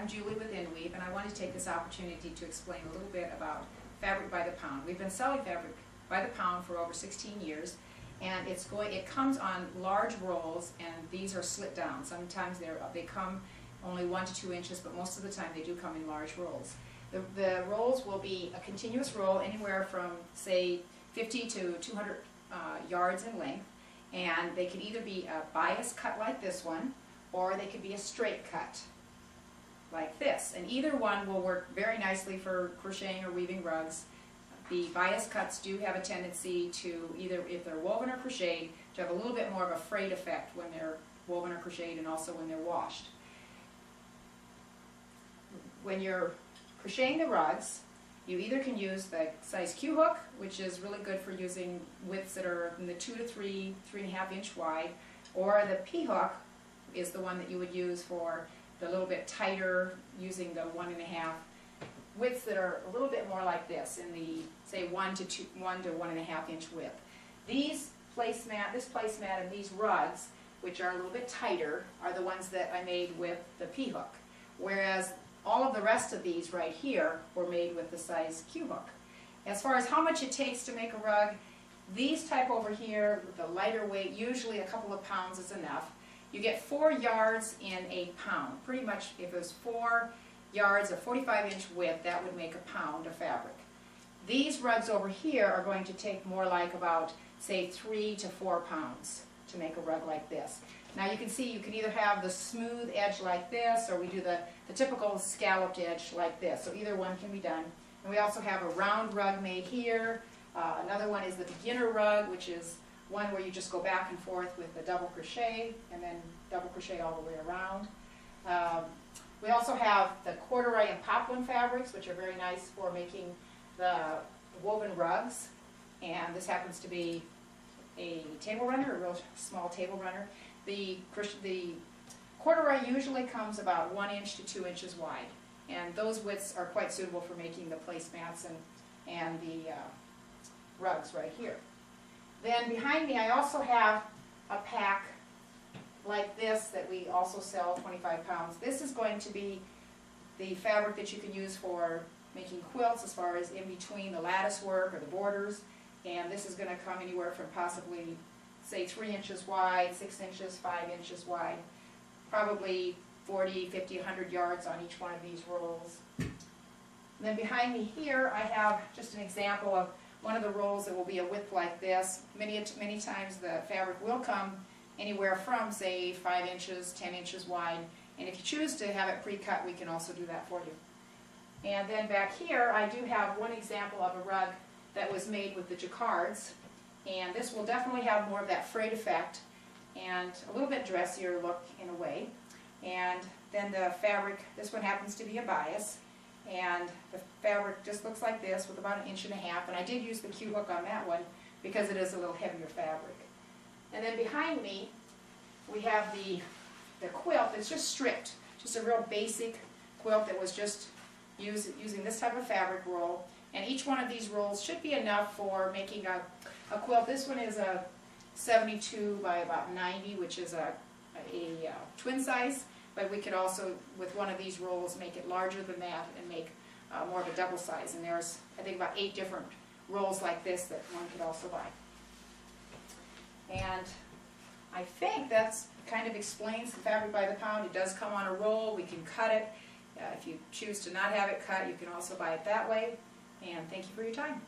I'm Julie with Inweave, and I wanted to take this opportunity to explain a little bit about fabric by the pound. We've been selling fabric by the pound for over 16 years, and it comes on large rolls, and these are slit down. Sometimes they come only 1 to 2 inches, but most of the time they do come in large rolls. The rolls will be a continuous roll anywhere from, say, 50 to 200 yards in length, and they can either be a bias cut like this one, or they could be a straight cut like this, and either one will work very nicely for crocheting or weaving rugs. The bias cuts do have a tendency to, either if they're woven or crocheted, to have a little bit more of a frayed effect when they're woven or crocheted, and also when they're washed. When you're crocheting the rugs, you either can use the size Q hook, which is really good for using widths that are in the 2 to 3.5 inch wide, or the P hook is the one that you would use for the little bit tighter, using the 1.5 widths that are a little bit more like this, in the, say, 1 to 1.5 inch width. This placemat and these rugs, which are a little bit tighter, are the ones that I made with the P hook, whereas all of the rest of these right here were made with the size Q hook. As far as how much it takes to make a rug, these type over here, with the lighter weight, usually a couple of pounds is enough. You get 4 yards in a pound. Pretty much, if it was 4 yards of 45-inch width, that would make a pound of fabric. These rugs over here are going to take more like about, say, 3 to 4 pounds to make a rug like this. Now you can see you can either have the smooth edge like this, or we do the typical scalloped edge like this. So either one can be done. And we also have a round rug made here. Another one is the beginner rug, which is one where you just go back and forth with the double crochet and then double crochet all the way around. We also have the corduroy and poplin fabrics, which are very nice for making the woven rugs. And this happens to be a table runner, a real small table runner. The corduroy usually comes about 1 inch to 2 inches wide, and those widths are quite suitable for making the placemats and the rugs right here. Then behind me I also have a pack like this that we also sell, 25 pounds. This is going to be the fabric that you can use for making quilts, as far as in between the lattice work or the borders, and this is going to come anywhere from possibly, say, 3 inches wide, 6 inches, 5 inches wide, probably 40, 50, 100 yards on each one of these rolls. And then behind me here I have just an example of one of the rolls that will be a width like this. Many times the fabric will come anywhere from, say, 5 inches, 10 inches wide, and if you choose to have it pre-cut, we can also do that for you. And then back here I do have one example of a rug that was made with the jacquards, and this will definitely have more of that frayed effect and a little bit dressier look in a way. And then the fabric, this one happens to be a bias, and the fabric just looks like this with about 1.5 inches, and I did use the Q hook on that one because it is a little heavier fabric. And then behind me we have the quilt. It's just stripped, just a real basic quilt that was just using this type of fabric roll, and each one of these rolls should be enough for making a quilt. This one is a 72 by about 90, which is a twin size, but we could also, with one of these rolls, make it larger than that and make more of a double size. And there's, I think, about 8 different rolls like this that one could also buy. And I think that's kind of explains the fabric by the pound. It does come on a roll. We can cut it. If you choose to not have it cut, you can also buy it that way. And thank you for your time.